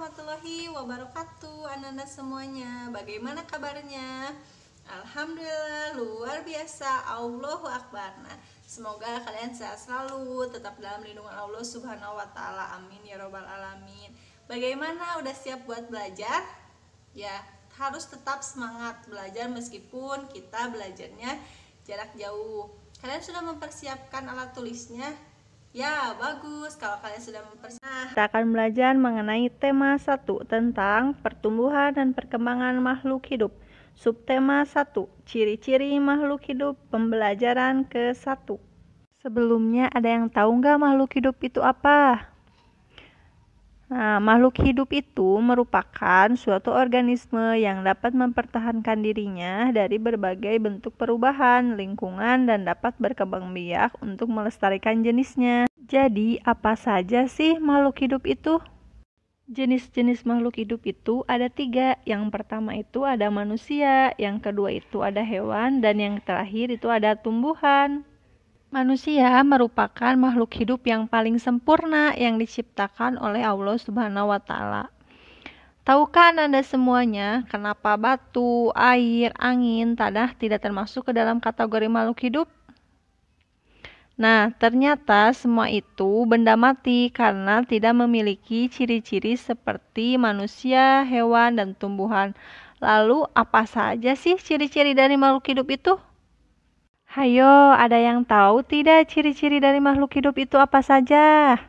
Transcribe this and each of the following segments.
warahmatullahi wabarakatuh. Anak-anak semuanya, bagaimana kabarnya? Alhamdulillah luar biasa. Allahu Akbar. Nah, semoga kalian sehat selalu, tetap dalam lindungan Allah Subhanahu wa taala. Amin ya robbal alamin. Bagaimana, udah siap buat belajar? Ya, harus tetap semangat belajar meskipun kita belajarnya jarak jauh. Kalian sudah mempersiapkan alat tulisnya? Ya, bagus kalau kalian sudah mempersiapkan. Kita akan belajar mengenai tema 1 tentang pertumbuhan dan perkembangan makhluk hidup. Subtema 1, ciri-ciri makhluk hidup, pembelajaran ke-1. Sebelumnya ada yang tahu nggak makhluk hidup itu apa? Nah, makhluk hidup itu merupakan suatu organisme yang dapat mempertahankan dirinya dari berbagai bentuk perubahan lingkungan dan dapat berkembang biak untuk melestarikan jenisnya. Jadi, apa saja sih makhluk hidup itu? Jenis-jenis makhluk hidup itu ada 3. Yang pertama itu ada manusia, yang kedua itu ada hewan, dan yang terakhir itu ada tumbuhan. Manusia merupakan makhluk hidup yang paling sempurna yang diciptakan oleh Allah Subhanahu wa taala. Tahukah Anda semuanya kenapa batu, air, angin, tanah tidak termasuk ke dalam kategori makhluk hidup? Nah, ternyata semua itu benda mati karena tidak memiliki ciri-ciri seperti manusia, hewan, dan tumbuhan. Lalu, apa saja sih ciri-ciri dari makhluk hidup itu? Hayo, ada yang tahu tidak ciri-ciri dari makhluk hidup itu apa saja?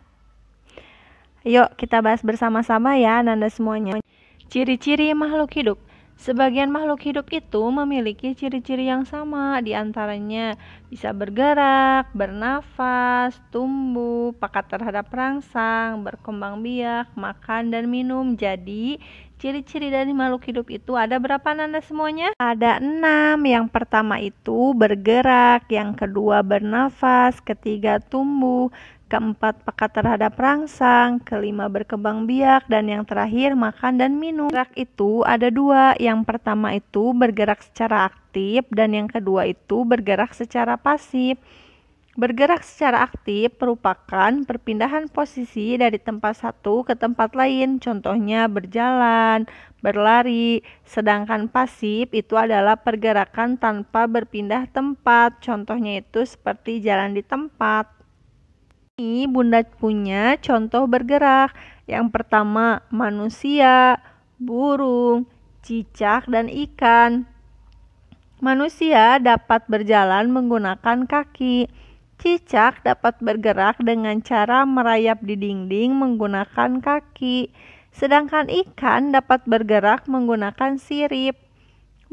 Yuk, kita bahas bersama-sama ya, Nanda semuanya. Ciri-ciri makhluk hidup. Sebagian makhluk hidup itu memiliki ciri-ciri yang sama, diantaranya bisa bergerak, bernafas, tumbuh, peka terhadap rangsang, berkembang biak, makan dan minum. Jadi, ciri-ciri dari makhluk hidup itu ada berapa Nanda semuanya? Ada 6. Yang pertama itu bergerak, yang kedua bernafas, ketiga tumbuh, keempat peka terhadap rangsang, kelima berkembang biak, dan yang terakhir makan dan minum. Bergerak itu ada 2, yang pertama itu bergerak secara aktif dan yang kedua itu bergerak secara pasif. Bergerak secara aktif merupakan perpindahan posisi dari tempat satu ke tempat lain, contohnya berjalan, berlari, sedangkan pasif itu adalah pergerakan tanpa berpindah tempat, contohnya itu seperti jalan di tempat. Ini Bunda punya contoh bergerak. Yang pertama, manusia, burung, cicak, dan ikan. Manusia dapat berjalan menggunakan kaki. Cicak dapat bergerak dengan cara merayap di dinding menggunakan kaki. Sedangkan ikan dapat bergerak menggunakan sirip.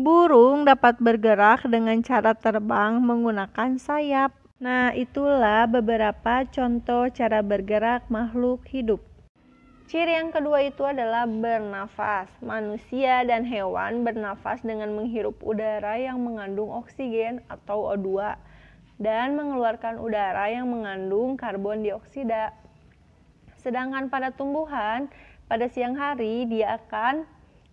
Burung dapat bergerak dengan cara terbang menggunakan sayap. Nah, itulah beberapa contoh cara bergerak makhluk hidup. Ciri yang kedua itu adalah bernafas. Manusia dan hewan bernafas dengan menghirup udara yang mengandung oksigen atau O2 dan mengeluarkan udara yang mengandung karbon dioksida. Sedangkan pada tumbuhan, pada siang hari dia akan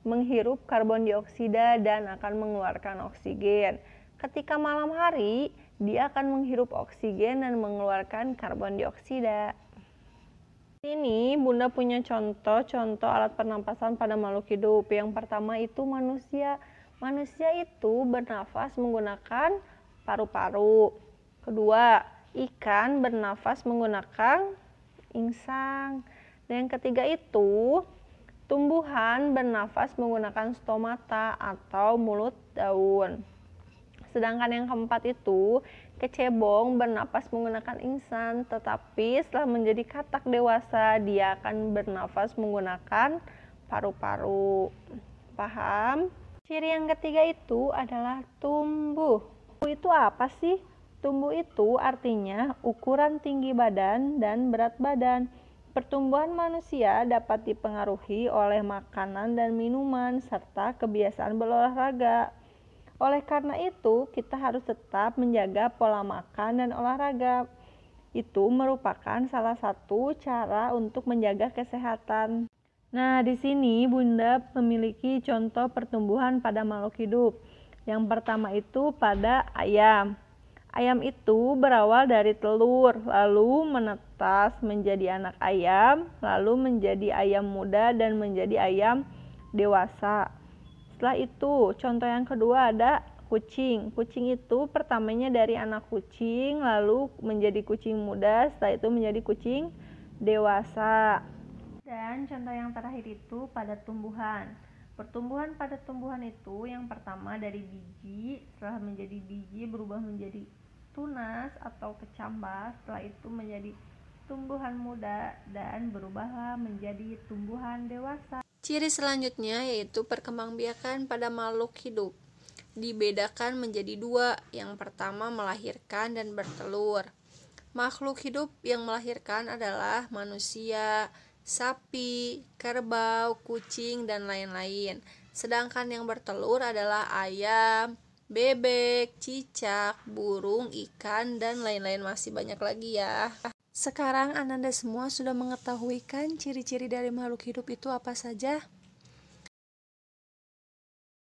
menghirup karbon dioksida dan akan mengeluarkan oksigen. Ketika malam hari, dia akan menghirup oksigen dan mengeluarkan karbon dioksida. Ini Bunda punya contoh alat pernapasan pada makhluk hidup. Yang pertama itu manusia. Manusia itu bernafas menggunakan paru-paru. Kedua, ikan bernafas menggunakan insang. Dan yang ketiga itu tumbuhan bernafas menggunakan stomata atau mulut daun. Sedangkan yang keempat itu kecebong bernapas menggunakan insang, tetapi setelah menjadi katak dewasa dia akan bernafas menggunakan paru-paru. Paham? Ciri yang ketiga itu adalah tumbuh. Tumbuh itu apa sih? Tumbuh itu artinya ukuran tinggi badan dan berat badan. Pertumbuhan manusia dapat dipengaruhi oleh makanan dan minuman serta kebiasaan berolahraga. Oleh karena itu, kita harus tetap menjaga pola makan dan olahraga. Itu merupakan salah satu cara untuk menjaga kesehatan. Nah, di sini Bunda memiliki contoh pertumbuhan pada makhluk hidup. Yang pertama itu pada ayam. Ayam itu berawal dari telur, lalu menetas menjadi anak ayam, lalu menjadi ayam muda dan menjadi ayam dewasa. Setelah itu, contoh yang kedua ada kucing. Kucing itu pertamanya dari anak kucing, lalu menjadi kucing muda, setelah itu menjadi kucing dewasa. Dan contoh yang terakhir itu pada tumbuhan. Pertumbuhan pada tumbuhan itu yang pertama dari biji, setelah menjadi biji berubah menjadi tunas atau kecambah, setelah itu menjadi tumbuhan muda dan berubahlah menjadi tumbuhan dewasa. Ciri selanjutnya yaitu perkembangbiakan pada makhluk hidup. Dibedakan menjadi dua, yang pertama melahirkan dan bertelur. Makhluk hidup yang melahirkan adalah manusia, sapi, kerbau, kucing, dan lain-lain. Sedangkan yang bertelur adalah ayam, bebek, cicak, burung, ikan, dan lain-lain, masih banyak lagi ya. Sekarang Ananda semua sudah mengetahui kan ciri-ciri dari makhluk hidup itu apa saja?